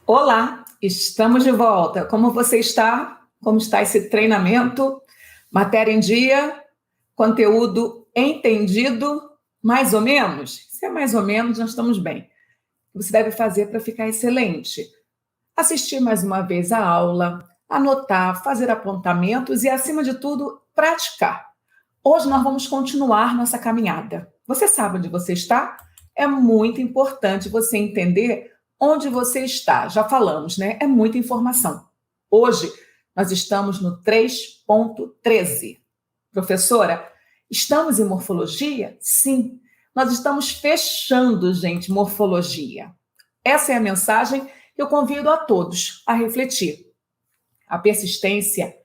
Olá, estamos de volta. Como você está? Como está esse treinamento? Matéria em dia? Conteúdo entendido? Mais ou menos? Se é mais ou menos, nós estamos bem. O que você deve fazer para ficar excelente? Assistir mais uma vez a aula, anotar, fazer apontamentos e, acima de tudo, praticar. Hoje nós vamos continuar nossa caminhada. Você sabe onde você está? É muito importante você entender onde você está. Já falamos, né? É muita informação. Hoje nós estamos no 3.13. Professora, estamos em morfologia? Sim. Nós estamos fechando, gente, morfologia. Essa é a mensagem que eu convido a todos a refletir. A persistência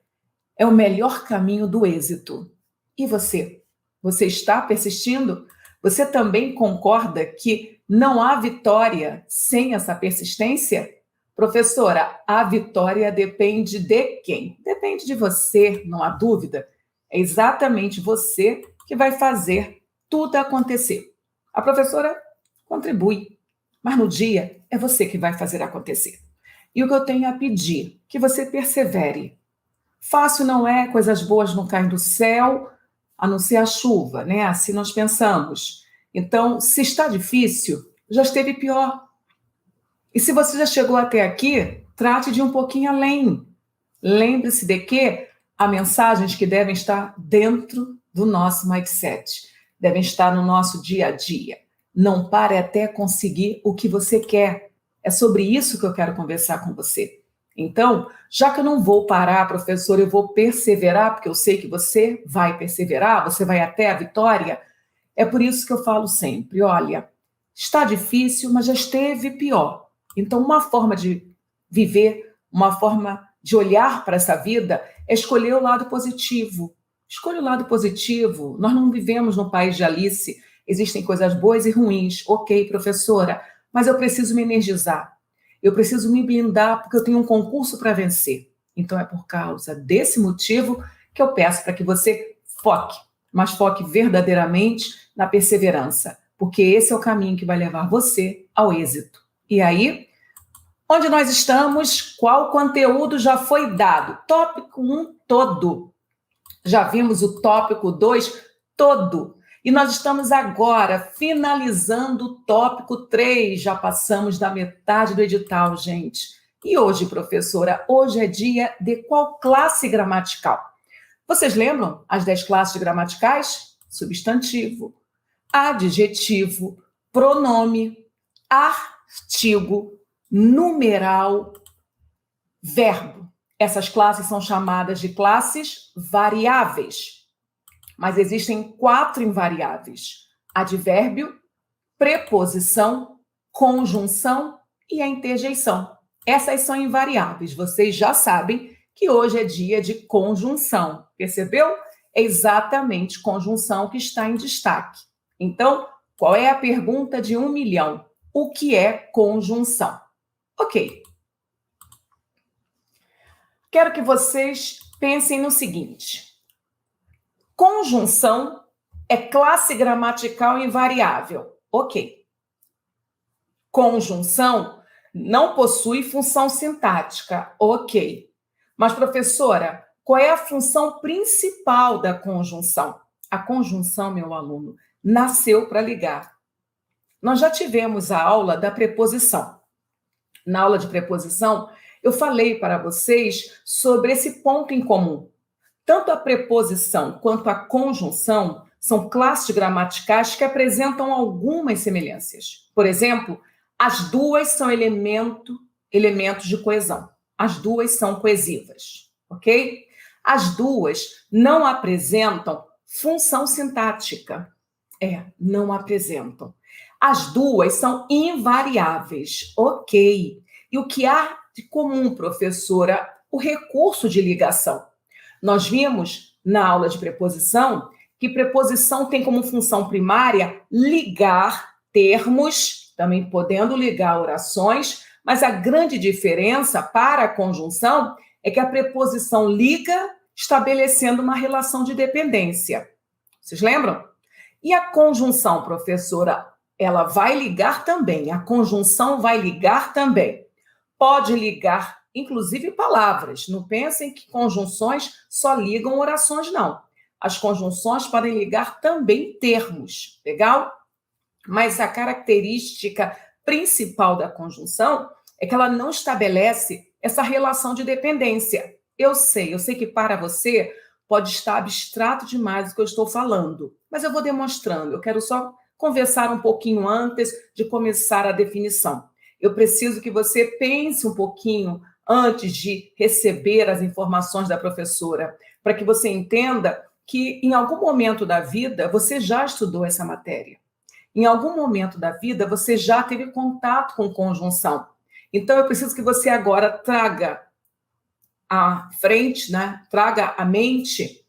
é o melhor caminho do êxito. E você? Você está persistindo? Você também concorda que não há vitória sem essa persistência? Professora, a vitória depende de quem? Depende de você, não há dúvida. É exatamente você que vai fazer tudo acontecer. A professora contribui, mas no dia é você que vai fazer acontecer. E o que eu tenho a pedir? Que você persevere. Fácil não é, coisas boas não caem do céu, a não ser a chuva, né? Assim nós pensamos. Então, se está difícil, já esteve pior. E se você já chegou até aqui, trate de ir um pouquinho além. Lembre-se de que há mensagens que devem estar dentro do nosso mindset, devem estar no nosso dia a dia. Não pare até conseguir o que você quer. É sobre isso que eu quero conversar com você. Então, já que eu não vou parar, professor, eu vou perseverar, porque eu sei que você vai perseverar, você vai até a vitória. É por isso que eu falo sempre, olha, está difícil, mas já esteve pior. Então, uma forma de viver, uma forma de olhar para essa vida é escolher o lado positivo. Escolha o lado positivo. Nós não vivemos num país de Alice. Existem coisas boas e ruins. Ok, professora, mas eu preciso me energizar. Eu preciso me blindar porque eu tenho um concurso para vencer. Então é por causa desse motivo que eu peço para que você foque, mas foque verdadeiramente na perseverança, porque esse é o caminho que vai levar você ao êxito. E aí, onde nós estamos? Qual conteúdo já foi dado? Tópico 1 todo. Já vimos o tópico 2 todo. E nós estamos agora finalizando o tópico 3. Já passamos da metade do edital, gente. E hoje, professora, hoje é dia de qual classe gramatical? Vocês lembram as 10 classes gramaticais? Substantivo, adjetivo, pronome, artigo, numeral, verbo. Essas classes são chamadas de classes variáveis. Mas existem 4 invariáveis: advérbio, preposição, conjunção e a interjeição. Essas são invariáveis. Vocês já sabem que hoje é dia de conjunção. Percebeu? É exatamente conjunção que está em destaque. Então, qual é a pergunta de 1 milhão? O que é conjunção? Ok. Quero que vocês pensem no seguinte: conjunção é classe gramatical invariável. Ok. Conjunção não possui função sintática. Ok. Mas, professora, qual é a função principal da conjunção? A conjunção, meu aluno, nasceu para ligar. Nós já tivemos a aula da preposição. Na aula de preposição, eu falei para vocês sobre esse ponto em comum. Tanto a preposição quanto a conjunção são classes gramaticais que apresentam algumas semelhanças. Por exemplo, as duas são elementos de coesão. As duas são coesivas, ok? As duas não apresentam função sintática. Não apresentam. As duas são invariáveis, ok? E o que há de comum, professora? O recurso de ligação. Nós vimos na aula de preposição que preposição tem como função primária ligar termos, também podendo ligar orações, mas a grande diferença para a conjunção é que a preposição liga estabelecendo uma relação de dependência. Vocês lembram? E a conjunção, professora, ela vai ligar também. A conjunção vai ligar também. pode ligar, inclusive, palavras. Não pensem que conjunções só ligam orações, não. As conjunções podem ligar também termos, legal? Mas a característica principal da conjunção é que ela não estabelece essa relação de dependência. Eu sei que para você pode estar abstrato demais o que eu estou falando, mas eu vou demonstrando. Eu quero só conversar um pouquinho antes de começar a definição. Eu preciso que você pense um pouquinho antes de receber as informações da professora, para que você entenda que em algum momento da vida você já estudou essa matéria. Em algum momento da vida você já teve contato com conjunção. Então eu preciso que você agora traga à frente, né? Traga à mente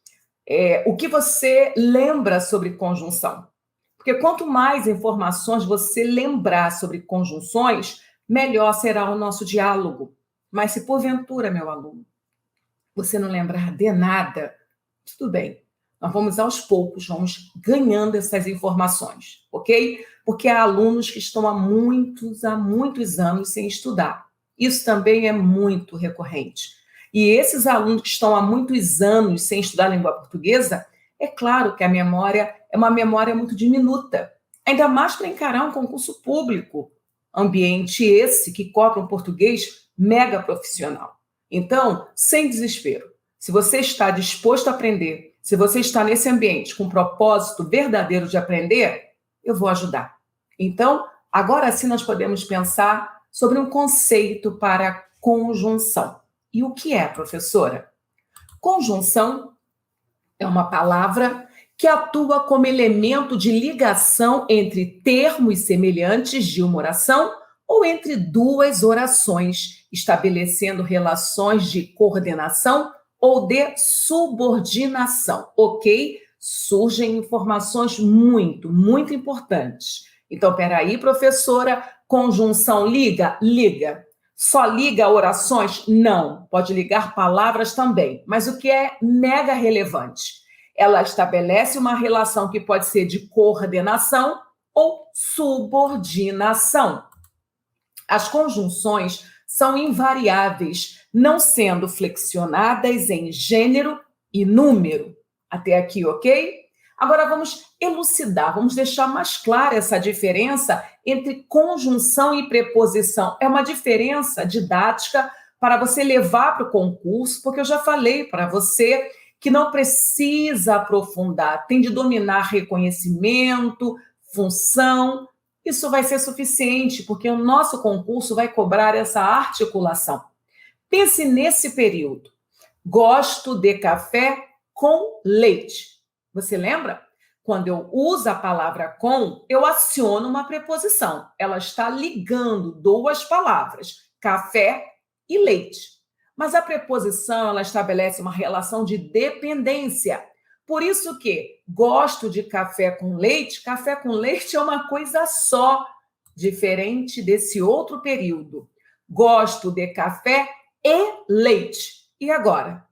o que você lembra sobre conjunção. Porque quanto mais informações você lembrar sobre conjunções, melhor será o nosso diálogo. Mas se porventura, meu aluno, você não lembrar de nada, tudo bem. Nós vamos aos poucos, vamos ganhando essas informações, ok? Porque há alunos que estão há muitos anos sem estudar. Isso também é muito recorrente. E esses alunos que estão há muitos anos sem estudar a língua portuguesa, é claro que a memória é uma memória muito diminuta. Ainda mais para encarar um concurso público. Ambiente esse que cobra um português mega profissional. Então, sem desespero. Se você está disposto a aprender, se você está nesse ambiente com um propósito verdadeiro de aprender, eu vou ajudar. Então, agora sim nós podemos pensar sobre um conceito para conjunção. E o que é, professora? Conjunção é uma palavra que atua como elemento de ligação entre termos semelhantes de uma oração ou entre duas orações, estabelecendo relações de coordenação ou de subordinação, ok? Surgem informações muito importantes. Então, peraí, professora, conjunção liga? Liga. Só liga orações? Não. Pode ligar palavras também. Mas o que é mega relevante? Ela estabelece uma relação que pode ser de coordenação ou subordinação. As conjunções são invariáveis, não sendo flexionadas em gênero e número. Até aqui, ok? Agora vamos elucidar, vamos deixar mais clara essa diferença entre conjunção e preposição. É uma diferença didática para você levar para o concurso, porque eu já falei para você que não precisa aprofundar, tem de dominar reconhecimento, função. Isso vai ser suficiente, porque o nosso concurso vai cobrar essa articulação. Pense nesse período. Gosto de café com leite. Você lembra? Quando eu uso a palavra com, eu aciono uma preposição. Ela está ligando duas palavras, café e leite. Mas a preposição, ela estabelece uma relação de dependência. Por isso que gosto de café com leite é uma coisa só, diferente desse outro período. Gosto de café e leite. E agora?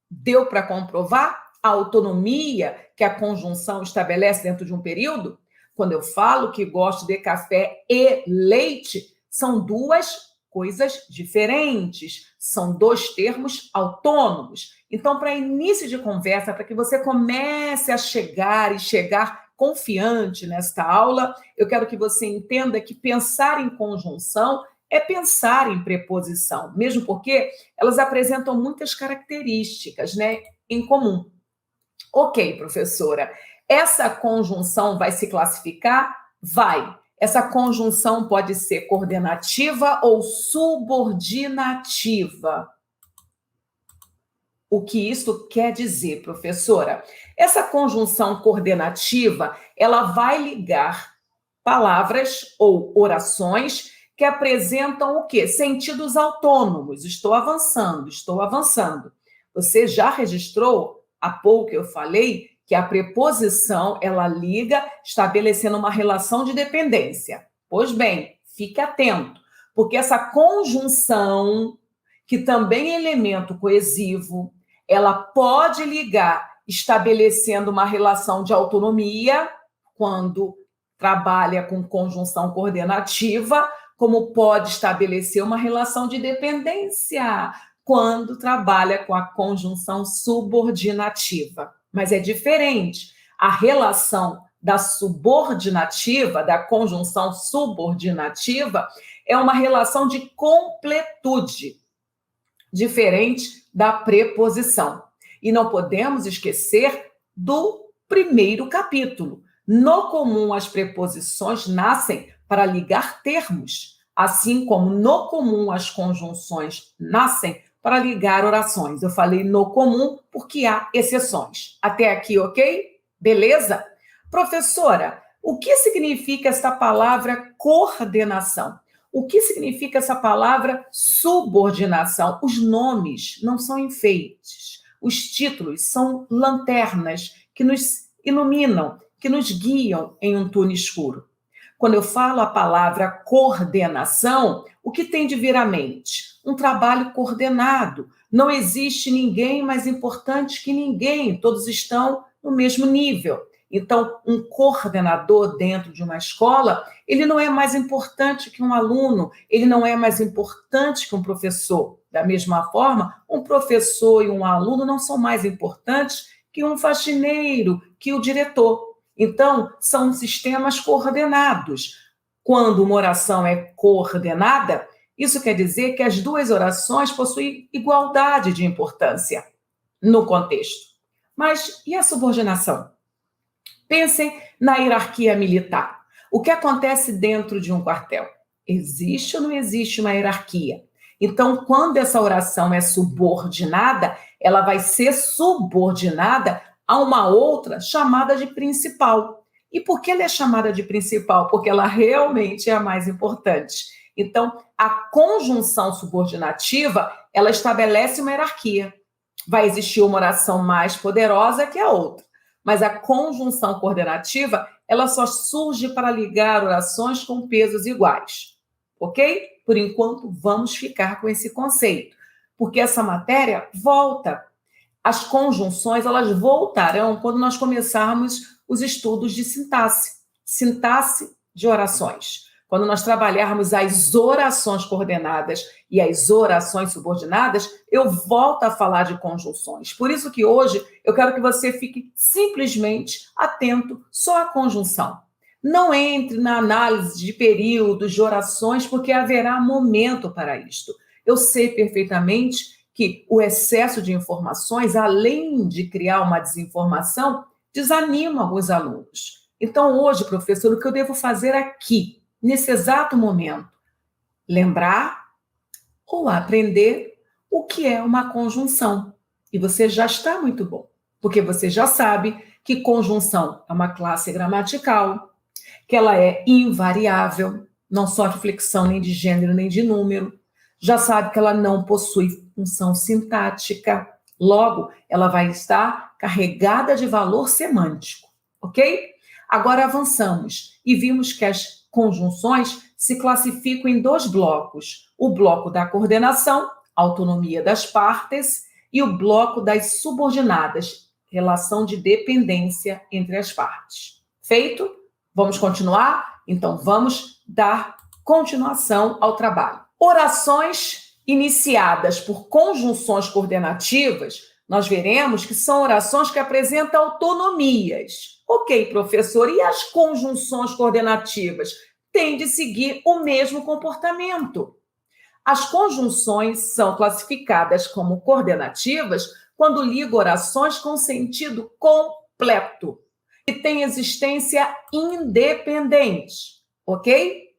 Deu para comprovar a autonomia que a conjunção estabelece dentro de um período? Quando eu falo que gosto de café e leite, são duas coisas diferentes, são dois termos autônomos. Então, para início de conversa, para que você comece a chegar confiante nesta aula, eu quero que você entenda que pensar em conjunção é pensar em preposição, mesmo porque elas apresentam muitas características, né, em comum. Ok, professora, essa conjunção vai se classificar? Vai. Essa conjunção pode ser coordenativa ou subordinativa. O que isso quer dizer, professora? Essa conjunção coordenativa, ela vai ligar palavras ou orações que apresentam o quê? Sentidos autônomos. Estou avançando. Você já registrou, há pouco eu falei, que a preposição, ela liga, estabelecendo uma relação de dependência. Pois bem, fique atento, porque essa conjunção, que também é elemento coesivo, ela pode ligar, estabelecendo uma relação de autonomia, quando trabalha com conjunção coordenativa, como pode estabelecer uma relação de dependência quando trabalha com a conjunção subordinativa. Mas é diferente. A relação da subordinativa, da conjunção subordinativa, é uma relação de completude, diferente da preposição. E não podemos esquecer do primeiro capítulo. No comum, as preposições nascem para ligar termos, assim como no comum as conjunções nascem para ligar orações. Eu falei no comum porque há exceções. Até aqui, ok? Beleza? Professora, o que significa esta palavra coordenação? O que significa essa palavra subordinação? Os nomes não são enfeites. Os títulos são lanternas que nos iluminam, que nos guiam em um túnel escuro. Quando eu falo a palavra coordenação, o que tem de vir à mente? Um trabalho coordenado. Não existe ninguém mais importante que ninguém, todos estão no mesmo nível. Então, um coordenador dentro de uma escola, ele não é mais importante que um aluno, ele não é mais importante que um professor. Da mesma forma, um professor e um aluno não são mais importantes que um faxineiro, que o diretor. Então, são sistemas coordenados. Quando uma oração é coordenada, isso quer dizer que as duas orações possuem igualdade de importância no contexto. Mas e a subordinação? Pensem na hierarquia militar. O que acontece dentro de um quartel? Existe ou não existe uma hierarquia? Então, quando essa oração é subordinada, ela vai ser subordinada a uma outra chamada de principal. E por que ela é chamada de principal? Porque ela realmente é a mais importante. Então, a conjunção subordinativa, ela estabelece uma hierarquia. Vai existir uma oração mais poderosa que a outra. Mas a conjunção coordenativa, ela só surge para ligar orações com pesos iguais. Ok? Por enquanto, vamos ficar com esse conceito. Porque essa matéria volta. As conjunções, elas voltarão quando nós começarmos os estudos de sintaxe de orações. Quando nós trabalharmos as orações coordenadas e as orações subordinadas, eu volto a falar de conjunções. Por isso que hoje eu quero que você fique simplesmente atento só à conjunção. Não entre na análise de períodos, de orações, porque haverá momento para isto. Eu sei perfeitamente que o excesso de informações, além de criar uma desinformação, desanima os alunos. Então, hoje, professor, o que eu devo fazer aqui, nesse exato momento? Lembrar ou aprender o que é uma conjunção. E você já está muito bom, porque você já sabe que conjunção é uma classe gramatical, que ela é invariável, não sofre flexão nem de gênero nem de número, já sabe que ela não possui função sintática, logo, ela vai estar carregada de valor semântico, ok? Agora avançamos e vimos que as conjunções se classificam em dois blocos: o bloco da coordenação, autonomia das partes, e o bloco das subordinadas, relação de dependência entre as partes. Feito? Vamos continuar? Então, vamos dar continuação ao trabalho. Orações iniciadas por conjunções coordenativas, nós veremos que são orações que apresentam autonomias. Ok, professor, e as conjunções coordenativas? Têm de seguir o mesmo comportamento. As conjunções são classificadas como coordenativas quando ligam orações com sentido completo e têm existência independente, ok?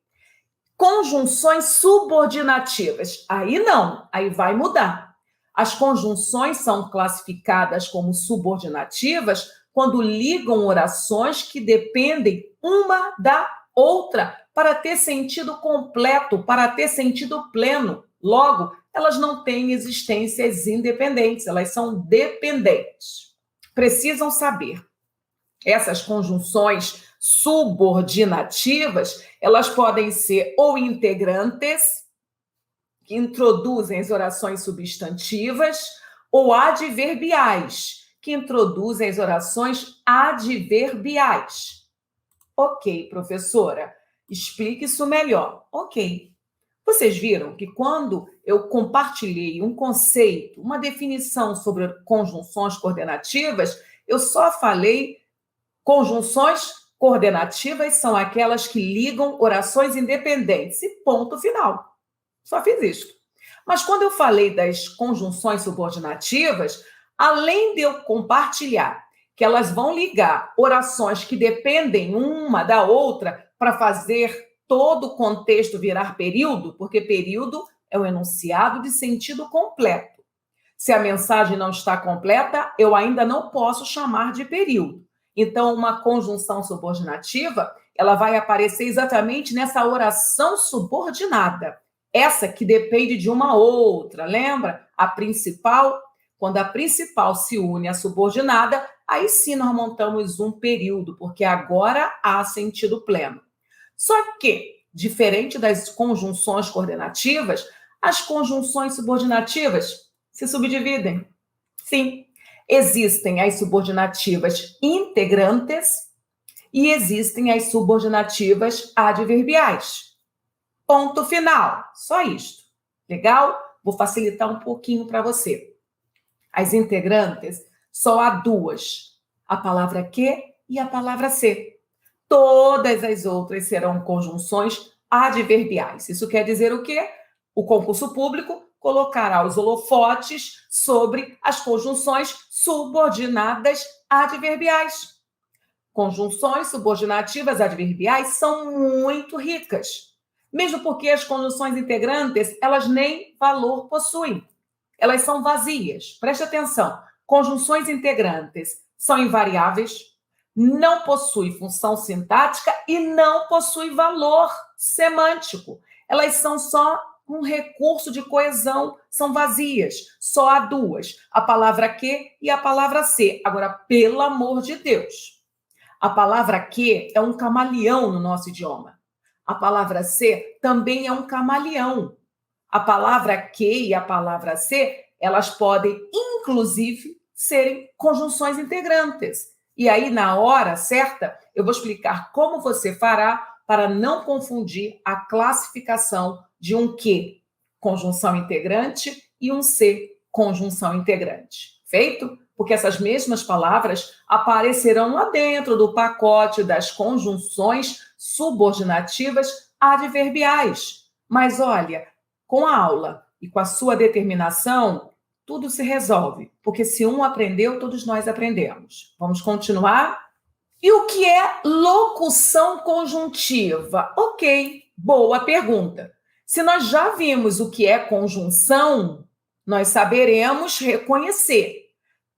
Conjunções subordinativas, aí não, aí vai mudar. As conjunções são classificadas como subordinativas quando ligam orações que dependem uma da outra para ter sentido completo, para ter sentido pleno. Logo, elas não têm existências independentes, elas são dependentes. Precisam saber. Essas conjunções subordinativas, elas podem ser ou integrantes, que introduzem as orações substantivas, ou adverbiais, que introduzem as orações adverbiais. Ok, professora, explique isso melhor. Ok, Vocês viram que quando eu compartilhei um conceito, uma definição sobre conjunções coordenativas, eu só falei conjunções coordenativas são aquelas que ligam orações independentes e ponto final. Só fiz isso. Mas quando eu falei das conjunções subordinativas, além de eu compartilhar que elas vão ligar orações que dependem uma da outra para fazer todo o contexto virar período, porque período é um enunciado de sentido completo. Se a mensagem não está completa, eu ainda não posso chamar de período. Então, uma conjunção subordinativa, ela vai aparecer exatamente nessa oração subordinada. Essa que depende de uma outra, lembra? A principal, quando a principal se une à subordinada, aí sim nós montamos um período, porque agora há sentido pleno. Só que, diferente das conjunções coordenativas, as conjunções subordinativas se subdividem. Sim, existem as subordinativas integrantes e existem as subordinativas adverbiais. Ponto final. Só isto. Legal? Vou facilitar um pouquinho para você. As integrantes só há duas: a palavra que e a palavra ser. Todas as outras serão conjunções adverbiais. Isso quer dizer o quê? O concurso público colocará os holofotes sobre as conjunções subordinadas adverbiais. Conjunções subordinativas adverbiais são muito ricas, mesmo porque as conjunções integrantes, elas nem valor possuem. Elas são vazias. Preste atenção. Conjunções integrantes são invariáveis, não possui função sintática e não possui valor semântico. Elas são só um recurso de coesão, são vazias. Só há duas: a palavra que e a palavra ser. Agora, pelo amor de Deus, a palavra que é um camaleão no nosso idioma. A palavra ser também é um camaleão. A palavra que e a palavra ser, elas podem, inclusive, serem conjunções integrantes. E aí, na hora certa, eu vou explicar como você fará para não confundir a classificação de um que, conjunção integrante, e um se, conjunção integrante. Feito? Porque essas mesmas palavras aparecerão lá dentro do pacote das conjunções subordinativas adverbiais. Mas olha, com a aula e com a sua determinação, tudo se resolve, porque se um aprendeu, todos nós aprendemos. Vamos continuar? E o que é locução conjuntiva? Ok, boa pergunta. Se nós já vimos o que é conjunção, nós saberemos reconhecer.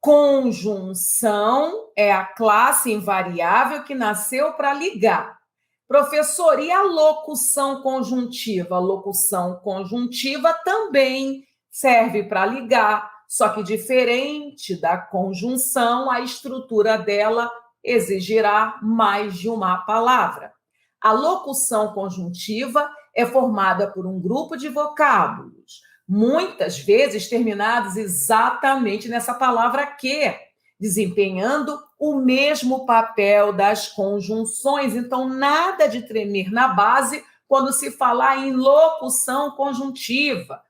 Conjunção é a classe invariável que nasceu para ligar. Professor, e a locução conjuntiva? A locução conjuntiva também serve para ligar, só que diferente da conjunção, a estrutura dela exigirá mais de uma palavra. A locução conjuntiva é formada por um grupo de vocábulos, muitas vezes terminados exatamente nessa palavra que, desempenhando o mesmo papel das conjunções. Então, nada de tremer na base quando se falar em locução conjuntiva.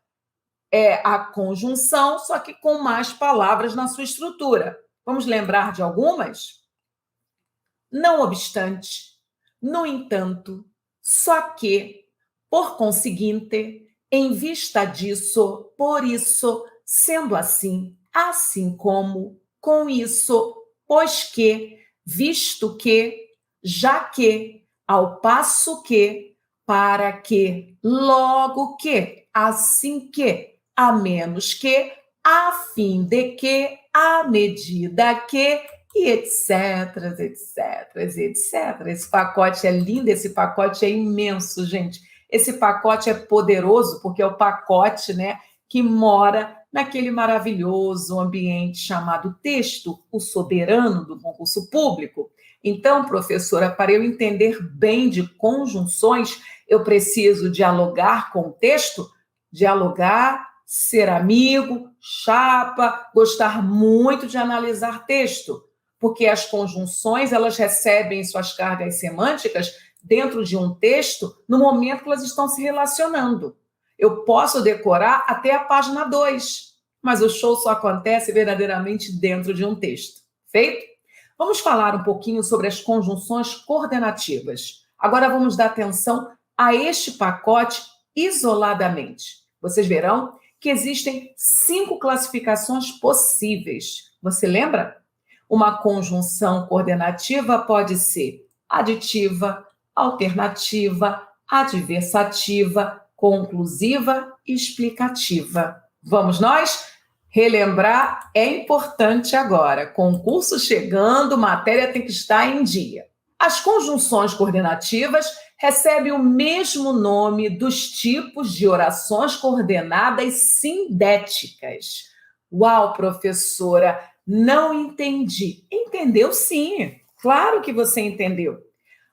É a conjunção, só que com mais palavras na sua estrutura. Vamos lembrar de algumas? Não obstante, no entanto, só que, por conseguinte, em vista disso, por isso, sendo assim, assim como, com isso, pois que, visto que, já que, ao passo que, para que, logo que, assim que, a menos que, a fim de que, à medida que, e etc, etc, etc. Esse pacote é lindo, esse pacote é imenso, gente. Esse pacote é poderoso porque é o pacote, né, que mora naquele maravilhoso ambiente chamado texto, o soberano do concurso público. Então, professora, para eu entender bem de conjunções, eu preciso dialogar com o texto, dialogar, ser amigo, chapa, gostar muito de analisar texto, porque as conjunções, elas recebem suas cargas semânticas dentro de um texto no momento que elas estão se relacionando. Eu posso decorar até a página 2, mas o show só acontece verdadeiramente dentro de um texto. Feito? Vamos falar um pouquinho sobre as conjunções coordenativas. Agora vamos dar atenção a este pacote isoladamente. Vocês verão que existem 5 classificações possíveis. Você lembra? Uma conjunção coordenativa pode ser aditiva, alternativa, adversativa, conclusiva e explicativa. Vamos nós? Relembrar é importante agora. Concurso chegando, matéria tem que estar em dia. As conjunções coordenativas recebem o mesmo nome dos tipos de orações coordenadas sindéticas. Uau, professora, não entendi. Entendeu sim, claro que você entendeu.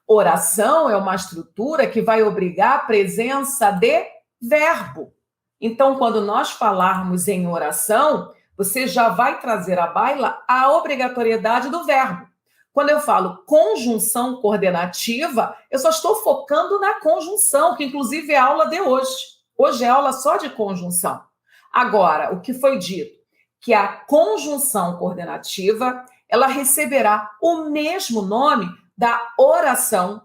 Oração é uma estrutura que vai obrigar a presença de verbo. Então, quando nós falarmos em oração, você já vai trazer à baila a obrigatoriedade do verbo. Quando eu falo conjunção coordenativa, eu só estou focando na conjunção, que inclusive é a aula de hoje. Hoje é aula só de conjunção. Agora, o que foi dito? Que a conjunção coordenativa, ela receberá o mesmo nome da oração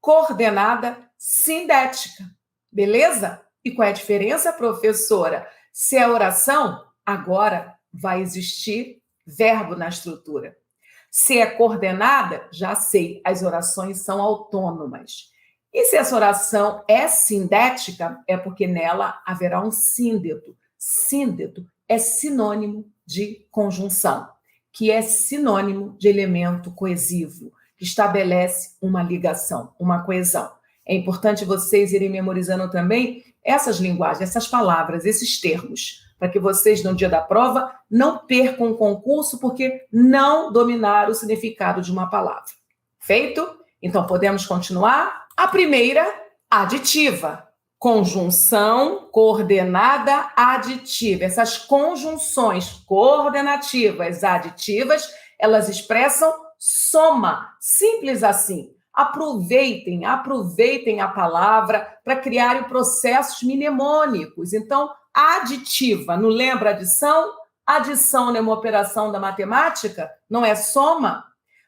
coordenada sindética. Beleza? E qual é a diferença, professora? Se é oração, agora vai existir verbo na estrutura. Se é coordenada, já sei, as orações são autônomas. E se essa oração é sindética, é porque nela haverá um síndeto. Síndeto é sinônimo de conjunção, que é sinônimo de elemento coesivo, que estabelece uma ligação, uma coesão. É importante vocês irem memorizando também essas linguagens, essas palavras, esses termos, para que vocês, no dia da prova, não percam o concurso porque não dominaram o significado de uma palavra. Feito? Então, podemos continuar? A primeira, aditiva. Conjunção coordenada aditiva. Essas conjunções coordenativas aditivas, elas expressam soma. Simples assim. Aproveitem a palavra para criarem processos mnemônicos. Então, aditiva, não lembra adição? Adição é uma operação da matemática, não é soma?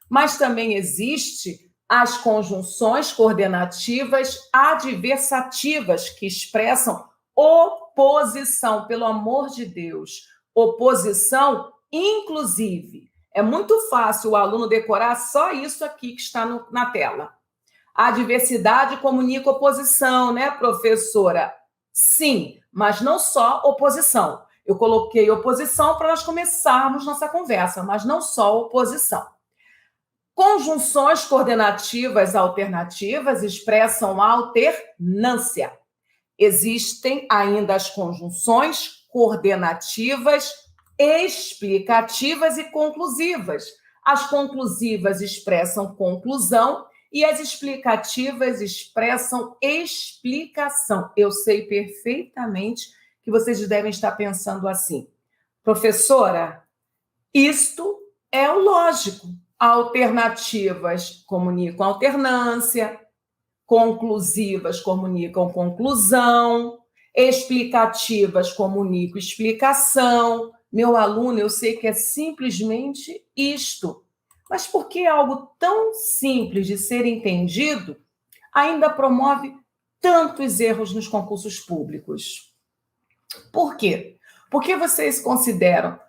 Mas também existe as conjunções coordenativas adversativas, que expressam oposição, pelo amor de Deus. Oposição, inclusive. É muito fácil o aluno decorar só isso aqui que está na tela. A adversidade comunica oposição, né, professora? Sim, mas não só oposição. Eu coloquei oposição para nós começarmos nossa conversa, mas não só oposição. Conjunções coordenativas alternativas expressam alternância. Existem ainda as conjunções coordenativas explicativas e conclusivas. As conclusivas expressam conclusão e as explicativas expressam explicação. Eu sei perfeitamente que vocês devem estar pensando assim. Professora, isto é o lógico. Alternativas comunicam alternância, conclusivas comunicam conclusão, explicativas comunicam explicação. Meu aluno, eu sei que é simplesmente isto. Mas por que algo tão simples de ser entendido ainda promove tantos erros nos concursos públicos? Por quê? Porque vocês consideram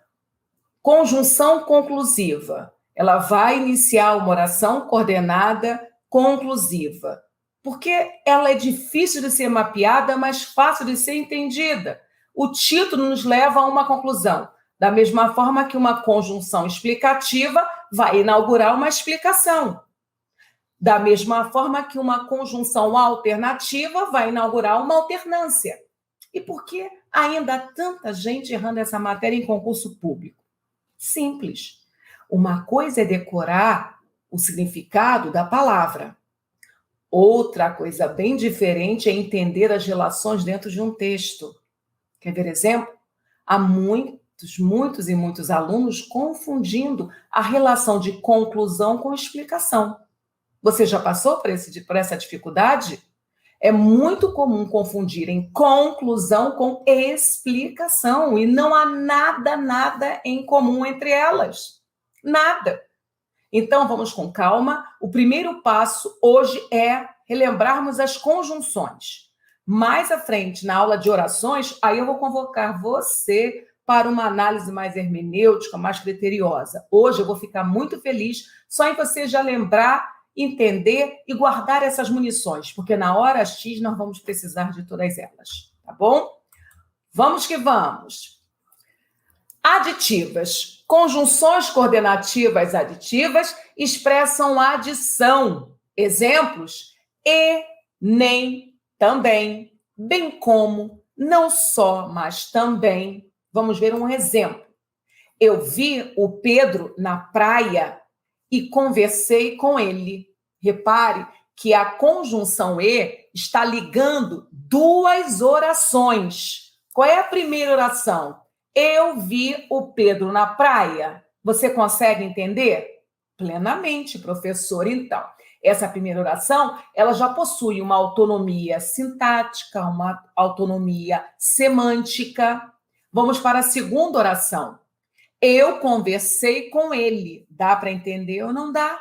conjunção conclusiva. Ela vai iniciar uma oração coordenada conclusiva. Porque ela é difícil de ser mapeada, mas fácil de ser entendida. O título nos leva a uma conclusão. Da mesma forma que uma conjunção explicativa vai inaugurar uma explicação. Da mesma forma que uma conjunção alternativa vai inaugurar uma alternância. E por que ainda há tanta gente errando essa matéria em concurso público? Simples. Uma coisa é decorar o significado da palavra. Outra coisa bem diferente é entender as relações dentro de um texto. Quer ver exemplo? Há muitos alunos confundindo a relação de conclusão com explicação. Você já passou por essa dificuldade? É muito comum confundirem conclusão com explicação e não há nada em comum entre elas. Nada. Então, vamos com calma. O primeiro passo hoje é relembrarmos as conjunções. Mais à frente, na aula de orações, aí eu vou convocar você para uma análise mais hermenêutica, mais criteriosa. Hoje eu vou ficar muito feliz só em você já lembrar, entender e guardar essas munições, porque na hora X nós vamos precisar de todas elas, tá bom? Vamos que vamos. Aditivas. Conjunções coordenativas aditivas expressam adição. Exemplos: e, nem, também, bem como, não só, mas também. Vamos ver um exemplo. Eu vi o Pedro na praia e conversei com ele. Repare que a conjunção e está ligando duas orações. Qual é a primeira oração? Eu vi o Pedro na praia. Você consegue entender? Plenamente, professor. Então, essa primeira oração, ela já possui uma autonomia sintática, uma autonomia semântica. Vamos para a segunda oração. Eu conversei com ele. Dá para entender ou não dá?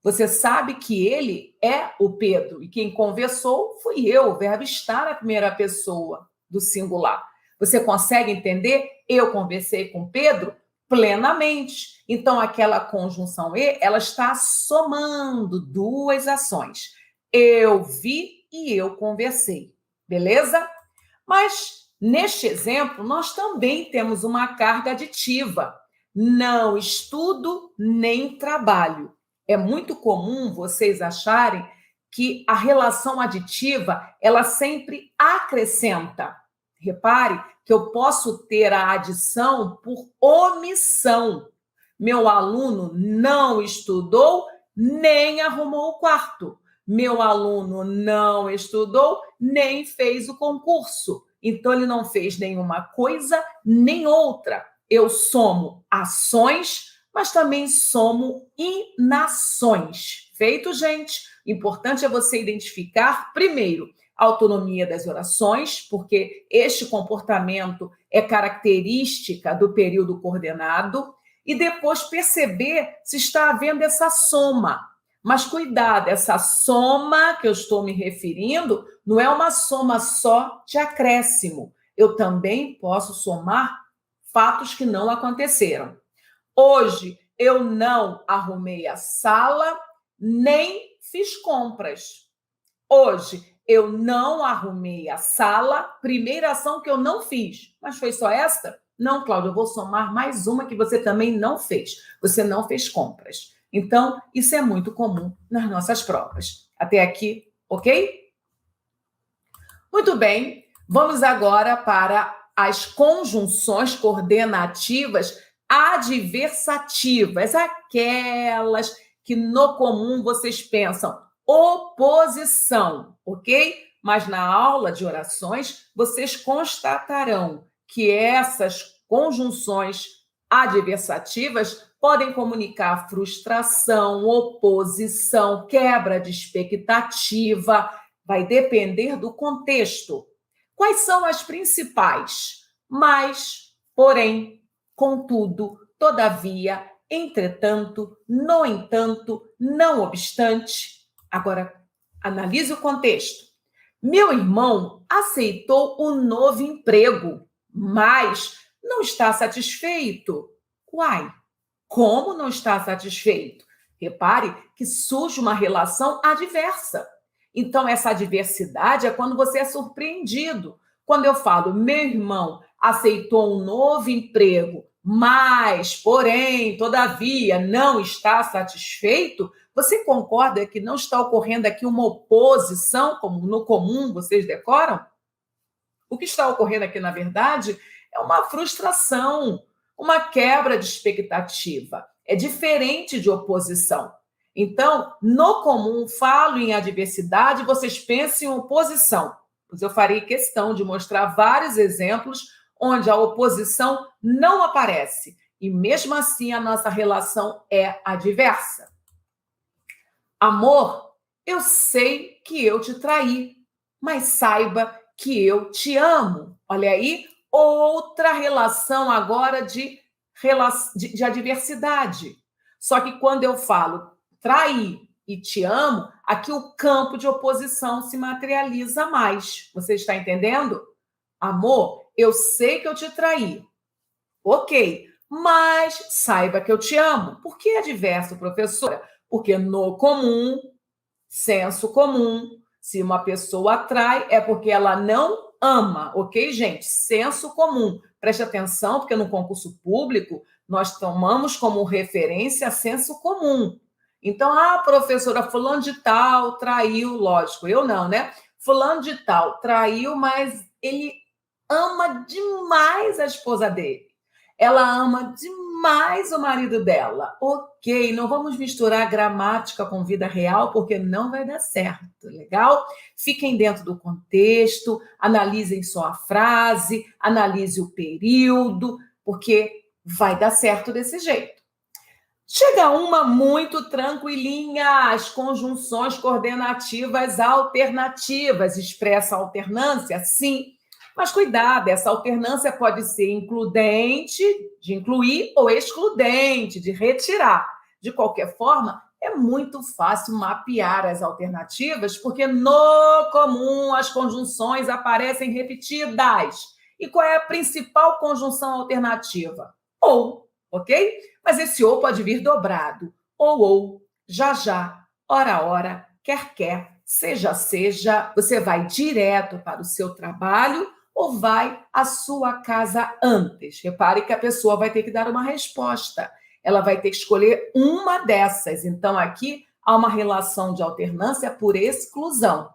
Você sabe que ele é o Pedro e quem conversou fui eu. O verbo está na primeira pessoa do singular. Você consegue entender? Eu conversei com Pedro plenamente. Então, aquela conjunção e, ela está somando duas ações. Eu vi e eu conversei. Beleza? Mas, neste exemplo, nós também temos uma carga aditiva. Não estudo nem trabalho. É muito comum vocês acharem que a relação aditiva, ela sempre acrescenta. Repare que eu posso ter a adição por omissão. Meu aluno não estudou nem arrumou o quarto. Meu aluno não estudou nem fez o concurso. Então, ele não fez nenhuma coisa nem outra. Eu somo ações, mas também somo inações. Feito, gente? O importante é você identificar, primeiro, a autonomia das orações, porque este comportamento é característica do período coordenado, e depois perceber se está havendo essa soma. Mas cuidado, essa soma que eu estou me referindo não é uma soma só de acréscimo. Eu também posso somar fatos que não aconteceram. Hoje eu não arrumei a sala, nem fiz compras. Hoje eu não arrumei a sala, primeira ação que eu não fiz. Mas foi só esta? Não, Cláudia, eu vou somar mais uma que você também não fez. Você não fez compras. Então, isso é muito comum nas nossas provas. Até aqui, ok? Muito bem, vamos agora para as conjunções coordenativas adversativas, aquelas que no comum vocês pensam oposição, ok? Mas na aula de orações, vocês constatarão que essas conjunções adversativas podem comunicar frustração, oposição, quebra de expectativa. Vai depender do contexto. Quais são as principais? Mas, porém, contudo, todavia, entretanto, no entanto, não obstante. Agora, analise o contexto. Meu irmão aceitou um novo emprego, mas não está satisfeito. Uai, como não está satisfeito? Repare que surge uma relação adversa. Então, essa adversidade é quando você é surpreendido. Quando eu falo, meu irmão aceitou um novo emprego, mas, porém, todavia, não está satisfeito, você concorda que não está ocorrendo aqui uma oposição, como no comum vocês decoram? O que está ocorrendo aqui, na verdade, é uma frustração, uma quebra de expectativa. É diferente de oposição. Então, no comum, falo em adversidade, vocês pensam em oposição. Pois eu farei questão de mostrar vários exemplos onde a oposição não aparece. E mesmo assim, a nossa relação é adversa. Amor, eu sei que eu te traí, mas saiba que eu te amo. Olha aí, outra relação agora de adversidade. Só que quando eu falo trair e te amo, aqui o campo de oposição se materializa mais. Você está entendendo? Amor, eu sei que eu te traí. Ok, mas saiba que eu te amo. Por que adverso, professora? Porque no comum, senso comum, se uma pessoa atrai, é porque ela não ama, ok, gente? Senso comum. Preste atenção, porque no concurso público nós tomamos como referência senso comum. Então, professora, fulano de tal traiu, lógico, eu não, né? Fulano de tal traiu, mas ele ama demais a esposa dele. Ela ama demais o marido dela. Ok, não vamos misturar gramática com vida real, porque não vai dar certo, legal? Fiquem dentro do contexto, analisem só a frase, analise o período, porque vai dar certo desse jeito. Chega uma muito tranquilinha, as conjunções coordenativas alternativas. Expressa alternância? Sim. Mas cuidado, essa alternância pode ser includente, de incluir, ou excludente, de retirar. De qualquer forma, é muito fácil mapear as alternativas, porque no comum as conjunções aparecem repetidas. E qual é a principal conjunção alternativa? Ou, ok? Mas esse ou pode vir dobrado. Ou, já, ora, quer, seja. Você vai direto para o seu trabalho ou vai à sua casa antes? Repare que a pessoa vai ter que dar uma resposta. Ela vai ter que escolher uma dessas. Então, aqui há uma relação de alternância por exclusão.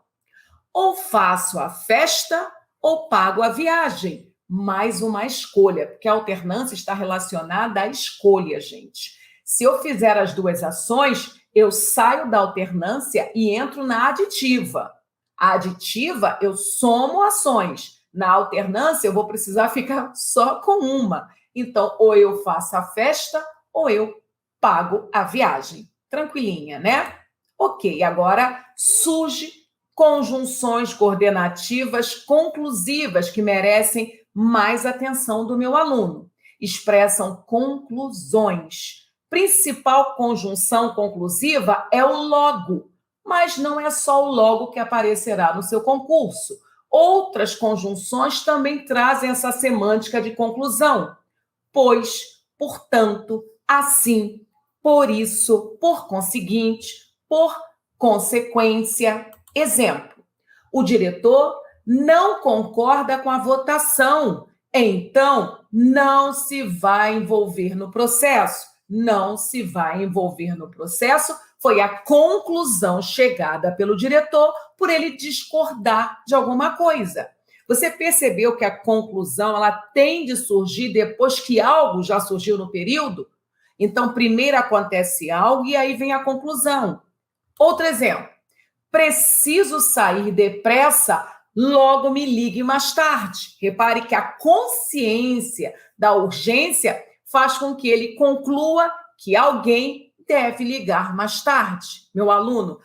Ou faço a festa ou pago a viagem. Mais uma escolha, porque a alternância está relacionada à escolha, gente. Se eu fizer as duas ações, eu saio da alternância e entro na aditiva. A aditiva, eu somo ações. Na alternância, eu vou precisar ficar só com uma. Então, ou eu faço a festa ou eu pago a viagem. Tranquilinha, né? Ok, agora surge conjunções coordenativas conclusivas que merecem mais atenção do meu aluno. Expressam conclusões. Principal conjunção conclusiva é o logo, mas não é só o logo que aparecerá no seu concurso. Outras conjunções também trazem essa semântica de conclusão. Pois, portanto, assim, por isso, por conseguinte, por consequência. Exemplo: o diretor não concorda com a votação, então não se vai envolver no processo. Não se vai envolver no processo foi a conclusão chegada pelo diretor por ele discordar de alguma coisa. Você percebeu que a conclusão ela tem de surgir depois que algo já surgiu no período? Então, primeiro acontece algo e aí vem a conclusão. Outro exemplo: preciso sair depressa, logo me ligue mais tarde. Repare que a consciência da urgência faz com que ele conclua que alguém deve ligar mais tarde. Meu aluno,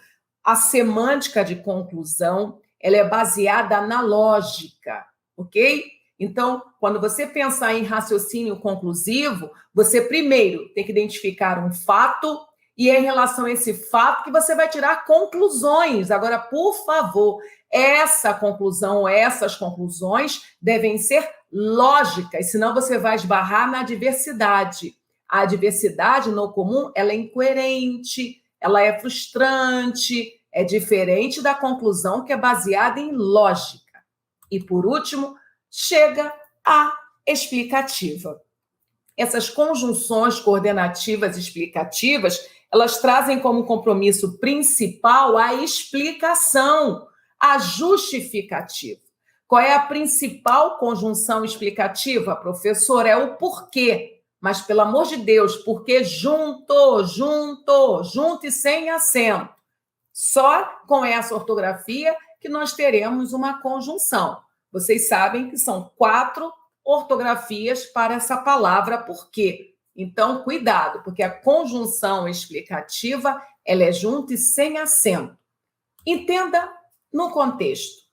a semântica de conclusão, ela é baseada na lógica, ok? Então, quando você pensar em raciocínio conclusivo, você primeiro tem que identificar um fato e é em relação a esse fato que você vai tirar conclusões. Agora, por favor, essa conclusão, essas conclusões devem ser lógicas, senão você vai esbarrar na adversidade. A adversidade no comum, ela é incoerente, ela é frustrante, é diferente da conclusão que é baseada em lógica. E, por último, chega a explicativa. Essas conjunções coordenativas explicativas, elas trazem como compromisso principal a explicação, a justificativa. Qual é a principal conjunção explicativa, professor? É o porquê. Mas, pelo amor de Deus, porque junto e sem acento. Só com essa ortografia que nós teremos uma conjunção. Vocês sabem que são 4 ortografias para essa palavra porquê. Então, cuidado, porque a conjunção explicativa ela é junto e sem acento. Entenda no contexto.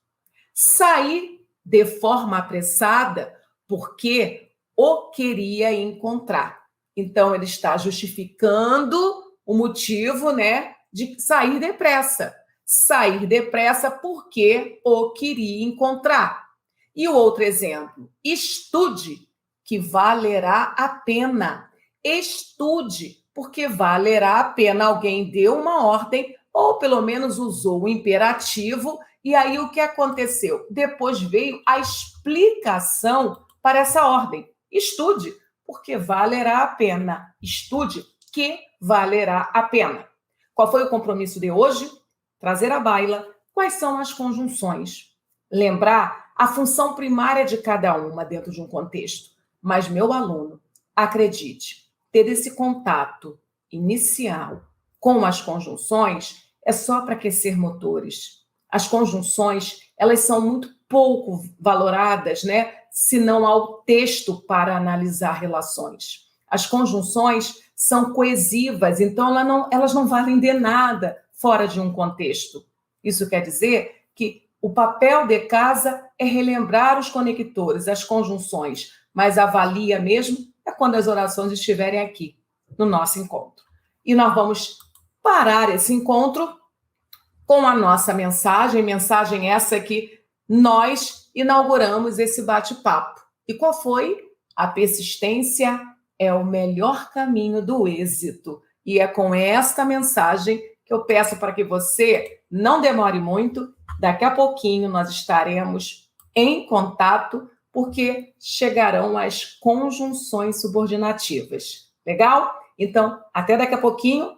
Sair de forma apressada porque o queria encontrar. Então, ele está justificando o motivo, né, de sair depressa. Sair depressa porque o queria encontrar. E o outro exemplo, estude, que valerá a pena. Estude, porque valerá a pena. Alguém deu uma ordem, ou pelo menos usou o imperativo, e aí o que aconteceu? Depois veio a explicação para essa ordem. Estude, porque valerá a pena. Estude, que valerá a pena. Qual foi o compromisso de hoje? Trazer à baila quais são as conjunções. Lembrar a função primária de cada uma dentro de um contexto. Mas, meu aluno, acredite, ter esse contato inicial com as conjunções é só para aquecer motores. As conjunções, elas são muito pouco valoradas, né? Se não há o texto para analisar relações. As conjunções são coesivas, então elas não valem de nada fora de um contexto. Isso quer dizer que o papel de casa é relembrar os conectores, as conjunções, mas avalia mesmo é quando as orações estiverem aqui, no nosso encontro. E nós vamos parar esse encontro com a nossa mensagem essa que nós inauguramos esse bate-papo. E qual foi? A persistência é o melhor caminho do êxito. E é com esta mensagem que eu peço para que você não demore muito. Daqui a pouquinho nós estaremos em contato, porque chegarão as conjunções subordinativas. Legal? Então, até daqui a pouquinho.